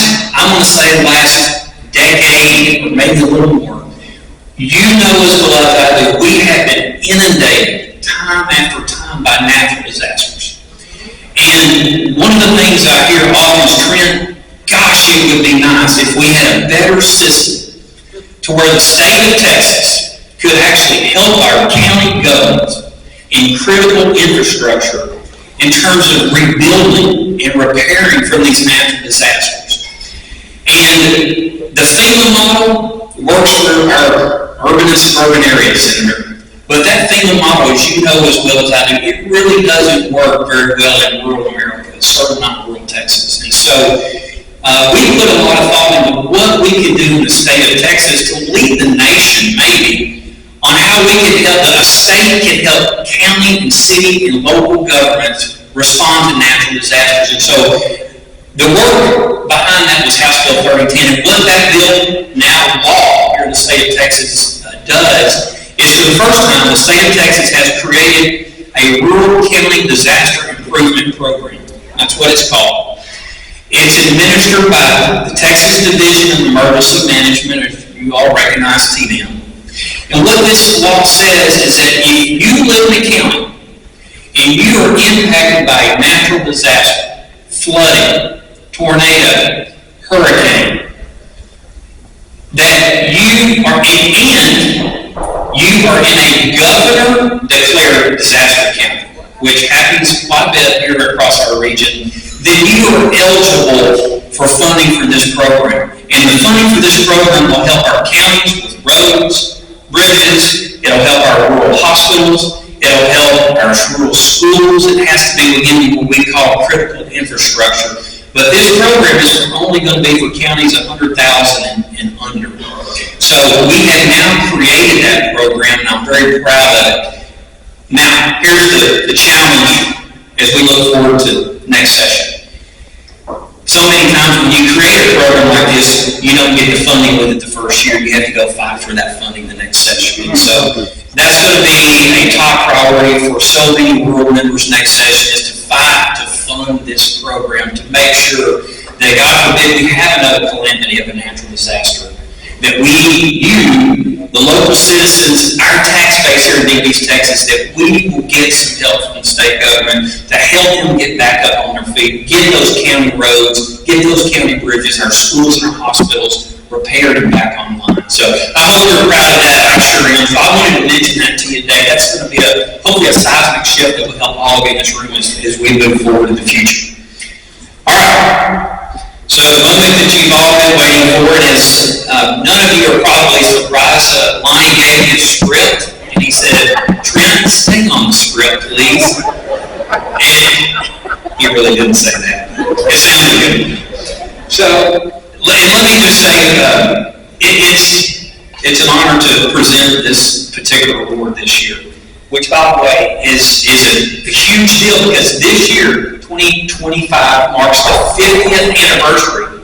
decade, or maybe a little more, you know as well as I do, we have been inundated time after time by natural disasters. And one of the things I hear often is, Trent, gosh, it would be nice if we had a better system to where the state of Texas could actually help our county governments in critical infrastructure in terms of rebuilding and repairing from these natural disasters. And the FEMA model works for our urban and suburban areas, Senator. But that FEMA model, as you know as well as I do, it really doesn't work very well in rural America, certainly not rural Texas. And so we put a lot of thought into what we can do in the state of Texas to lead the nation, maybe, on how we can help, a state can help county and city and local governments respond to natural disasters. And so the work behind that was House Bill 3010. And what that bill, now law here in the state of Texas, does is for the first time, the state of Texas has created a rural county disaster improvement program. That's what it's called. It's administered by the Texas Division of Emergency Management, if you all recognize TDM. And what this law says is that if you live in a county and you are impacted by a natural disaster, flooding, tornado, hurricane, that you are in a governor-declared disaster county, which happens quite a bit here across our region, then you are eligible for funding for this program. And the funding for this program will help our counties with roads, bridges, it'll help our rural hospitals, it'll help our rural schools. It has to be within what we call critical infrastructure. But this program is only going to be for counties 100,000 and under. So we have now created that program, and I'm very proud of it. Now, here's the challenge as we look forward to next session. So many times when you create a program like this, you don't get the funding with it the first year. You have to go fight for that funding the next session. And so that's going to be a top priority for so many rural members next session, is to fight to fund this program to make sure that, God forbid, we have another calamity of a natural disaster, that you, the local citizens, our tax base here in Deep East Texas, that we will get some help from the state government to help them get back up on their feet, get those county roads, get those county bridges, our schools and our hospitals repaired and back online. So I hope you're proud of that. I sure am. So I wanted to mention that to you today. That's going to be hopefully a seismic shift that will help all of you in this room as we move forward in the future. All right. So the moment that you've all been waiting for is, none of you are probably surprised. Lonnie gave me a script, and he said, "Trent, stay on the script, please." And he really didn't say that. It sounded good. So let me just say, it's an honor to present this particular award this year, which, by the way, is a huge deal, because this year, 2025, marks the 50th anniversary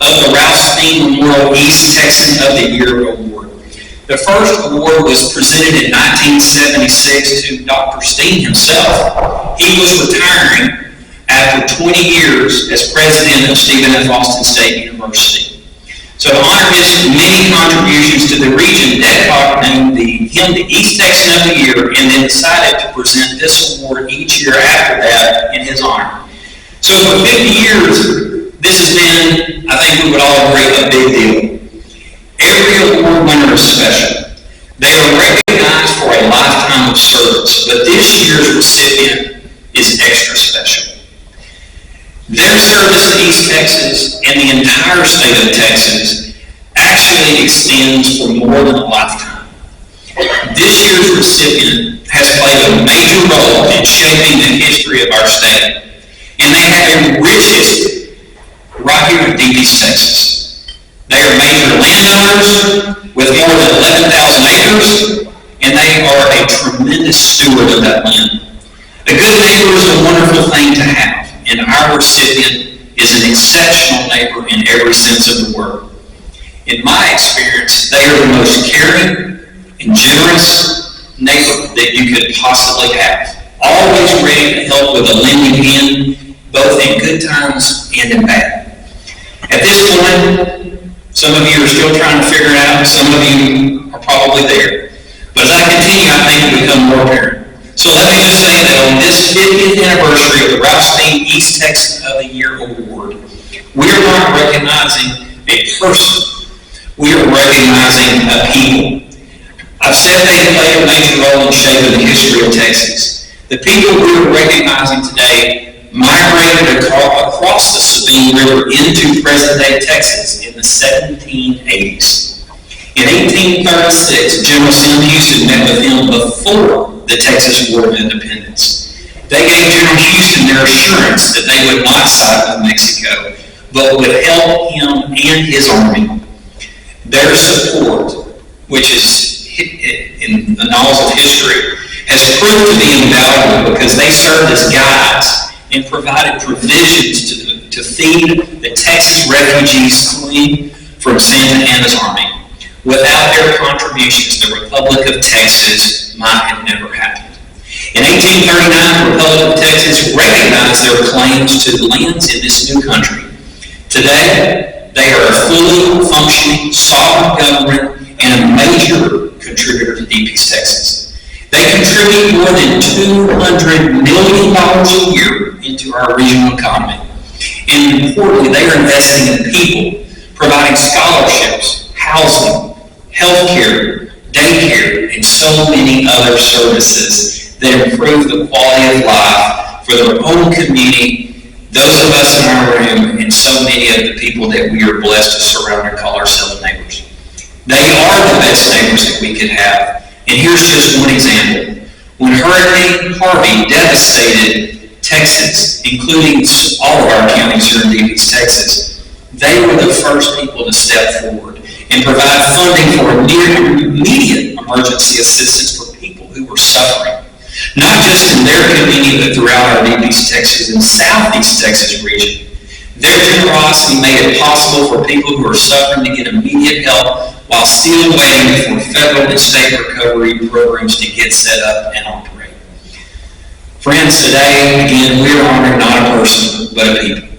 of the Ralph Steen Memorial East Texan of the Year Award. The first award was presented in 1976 to Dr. Steen himself. He was retiring after 20 years as president of Stephen F. Austin State University. So to honor his many contributions to the region, DETCOG named him the East Texan of the Year, and then decided to present this award each year after that in his honor. So for 50 years, this has been, I think we would all agree, a big deal. Every award winner is special. They are recognized for a lifetime of service, but this year's recipient is extra special. Their service to East Texas and the entire state of Texas actually extends for more than a lifetime. This year's recipient has played a major role in shaping the history of our state, and they have a rich history right here in Deep East Texas. They are major landowners with more than 11,000 acres, and they are a tremendous steward of that land. A good neighbor is a wonderful thing to have, and our recipient is an exceptional neighbor in every sense of the word. In my experience, they are the most caring and generous neighbor that you could possibly have. Always ready to help with a lending hand, both in good times and in bad. At this point, some of you are still trying to figure it out, some of you are probably there. But as I continue, I think it will become more apparent. So let me just say that on this 50th anniversary of the Ralph Steen East Texan of the Year Award, we are not recognizing a person, we are recognizing a people. I've said they play a major role in shaping the history of Texas. The people we are recognizing today migrated across the Sabine River into present-day Texas in the 1780s. In 1836, General Sam Houston met with him before the Texas War of Independence. They gave General Houston their assurance that they would not side with Mexico, but would help him and his army. Their support, which is in the annals of history, has proved to be invaluable because they served as guides and provided provisions to feed the Texas refugees fleeing from Santa Anna's army. Without their contributions, the Republic of Texas might have never happened. In 1839, the Republic of Texas recognized their claims to lands in this new country. Today, they are a fully functioning sovereign government and a major contributor to DP's Texas. They contribute more than $200 million a year into our regional economy. And importantly, they are investing in people, providing scholarships, housing, healthcare, daycare, and so many other services that improve the quality of life for their own community, those of us in our room, and so many of the people that we are blessed to surround and call ourselves neighbors. They are the best neighbors that we could have. And here's just one example. When Hurricane Harvey devastated Texas, including all of our counties here in DP's Texas, they were the first people to step forward and provide funding for immediate emergency assistance for people who were suffering, not just in their community, but throughout our DP's Texas and Southeast Texas region. Their generosity made it possible for people who are suffering to get immediate help while still waiting for federal and state recovery programs to get set up and operate. Friends, today, again, we are honoring not a person, but a people.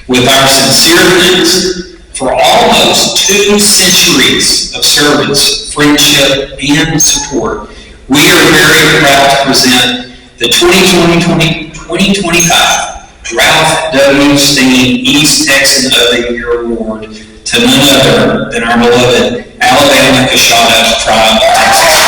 With our sincere thanks for almost 2 centuries of service, friendship, and support, we are very proud to present the 2025 Ralph W. Steen East Texan of the Year Award to none other than our beloved Alabama Coshada Tribe of Texas.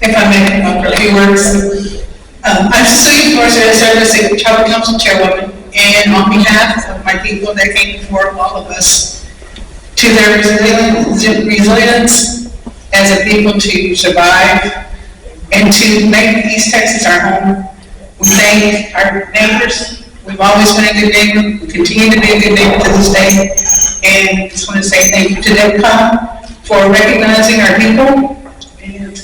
If I may, for a few words. I'm Cecilia Flores, I serve as a Tribal Council Chairwoman, and on behalf of my people that came before all of us, to their resilience as a people to survive and to make East Texas our home. We thank our neighbors. We've always been a good neighbor. We continue to be a good neighbor to this day. And just want to say thank you to DETCOG for recognizing our people. And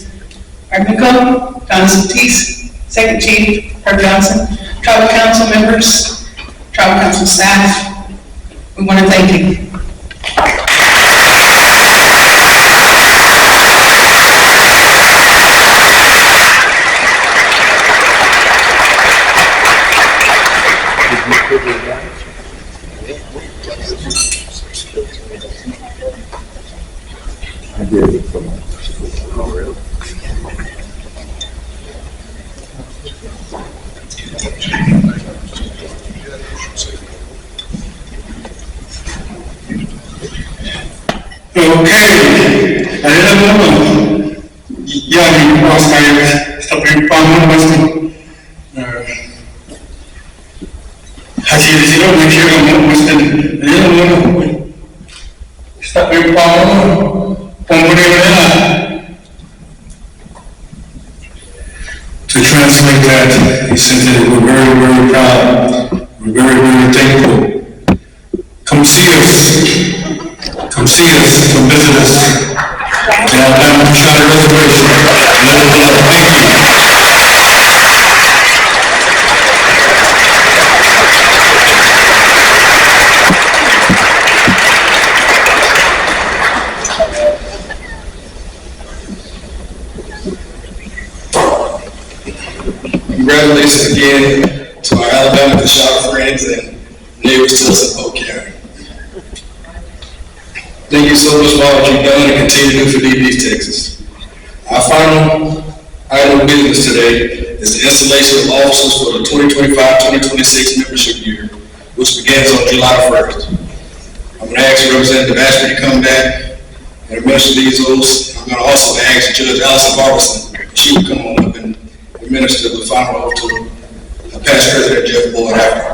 our Miko, Jonathan Teese, Second Chief, Herb Johnson, Tribal Council members, Tribal Council staff. We want to thank you. great that he sent it. We're very, very proud. We're very, very thankful. Come see us. Come see us. Come visit us. And Alabama Charter Reservation. Let us know. Thank you. Congratulations again to our Alabama Charter friends and neighbors to us in Polk County. Thank you so much for all that you've done and continue to do for DETCOG, Texas. Our final item of business today is the installation of officers for the 2025-2026 membership year, which begins on July 1st. I'm going to ask Representative Ashby to come back and administer these oaths. I'm going to also ask Judge Allison Barbison if she would come on up and administer the final oath to past President Jeff Boyd after.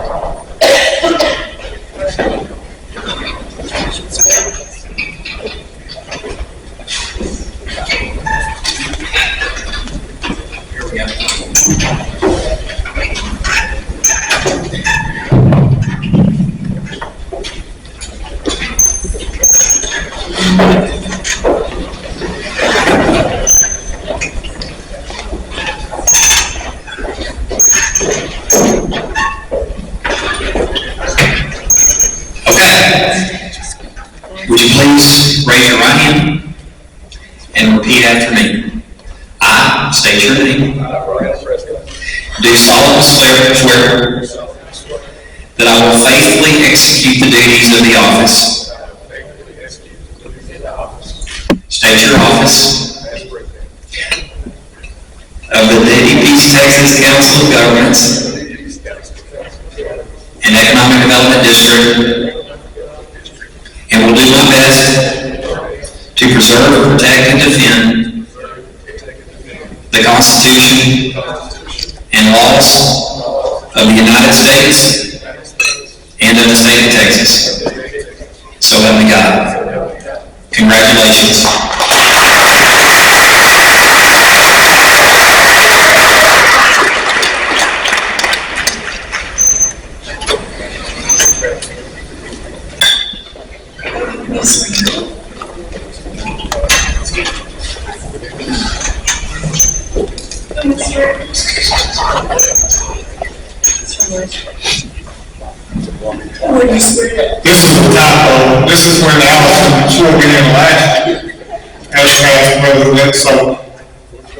Would you please raise your right hand and repeat after me? I state your name. Brandon Prescott. Do solemnly swear that I will faithfully execute the duties of the office. State your office. Of the DETCOG Texas Council of Governments and Economic Development District, and will do my best to preserve, protect, and defend the Constitution and laws of the United States and of the state of Texas. So help me God. Congratulations. This is a typo. This is where Allison swore me in last year as council president, so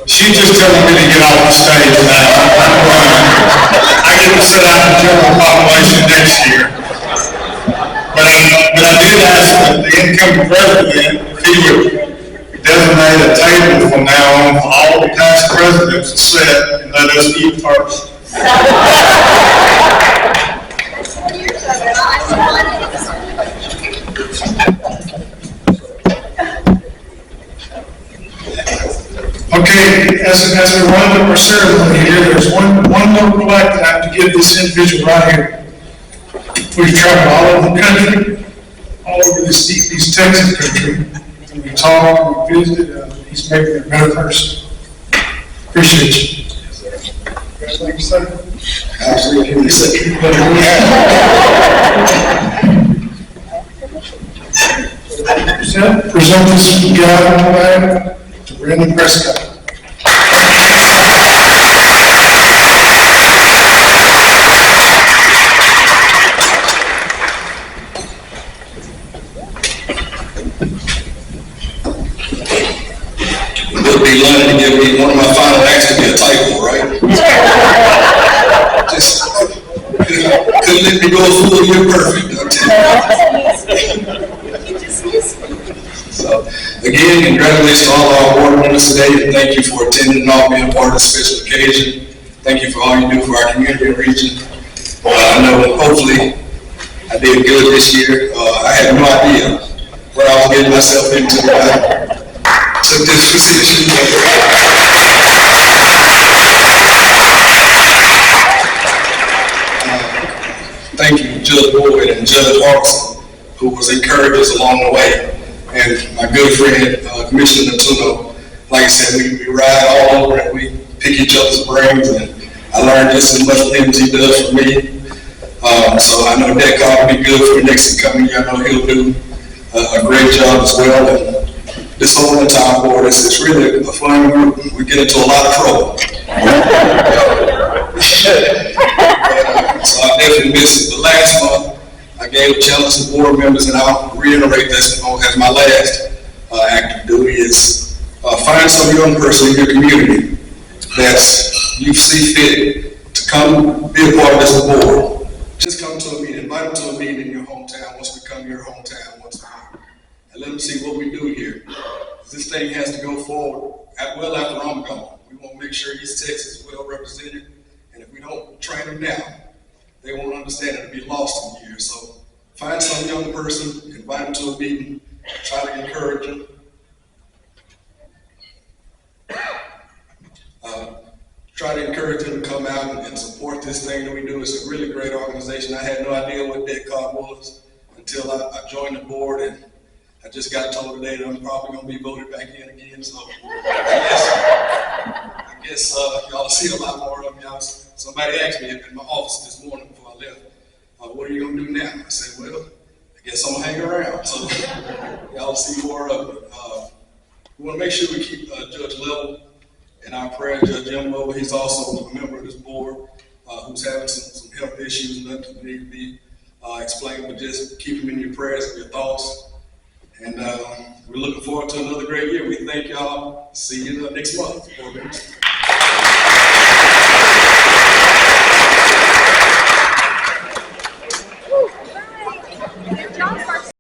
she's just telling me to get off the stage now. I get to sit out the general population next year. But I did ask the incoming president if he would designate a table from now on for all the past presidents to sit and let us eat first. Okay, as we wind up our ceremony here, there's one more plaque that I have to give this individual right here. We've traveled all over the country, all over this East Texas country, and we talked, we visited, he's making a better person. Appreciate you. Thank you, sir. Absolutely. Present this guy to Brandon Prescott. Would be lying to give me one of my final acts to be a typo, right? Just couldn't let me go full year perfect, I'll tell you. So, again, congratulations to all our award winners today, and thank you for attending and all being part of this special occasion. Thank you for all you do for our community and region. I know hopefully I did good this year. I had no idea where I was getting myself into when I took this position. Thank you, Judge Boyd and Judge Hawkson, who was encouraging us along the way. And my good friend, Commissioner Natuno, like I said, we ride all over and we pick each other's brains. And I learned just as much from him as he does from me. So I know DETCOG will be good for the next coming year. I know he'll do a great job as well. And this whole entire board it's really a fun group. We get into a lot of trouble. So I definitely miss it. But last month, I gave a challenge to board members, and I'll reiterate this as my last active duty is find some young person in your community that you see fit to come be a part of this board. Just come to a meeting, invite them to a meeting in your hometown once we come to your hometown once a year, and let them see what we do here. This thing has to go forward well after I'm gone. We want to make sure East Texas is well represented, and if we don't train them now, they won't understand it. It'll be lost in years. So find some young person, invite them to a meeting, try to encourage them. Try to encourage them to come out and support this thing that we do. It's a really great organization. I had no idea what DETCOG was until I joined the board, and I just got told today that I'm probably going to be voted back in again. So I guess y'all will see a lot more of y'all. Somebody asked me in my office this morning before I left, what are you going to do now? I said, well, I guess I'm going to hang around. So y'all will see more of it. We want to make sure we keep Judge Level in our prayer. Judge Jim Lowe, he's also a member of this board who's having some health issues, nothing that need to be explained, but just keep him in your prayers and your thoughts. And we're looking forward to another great year. We thank y'all. See you next month.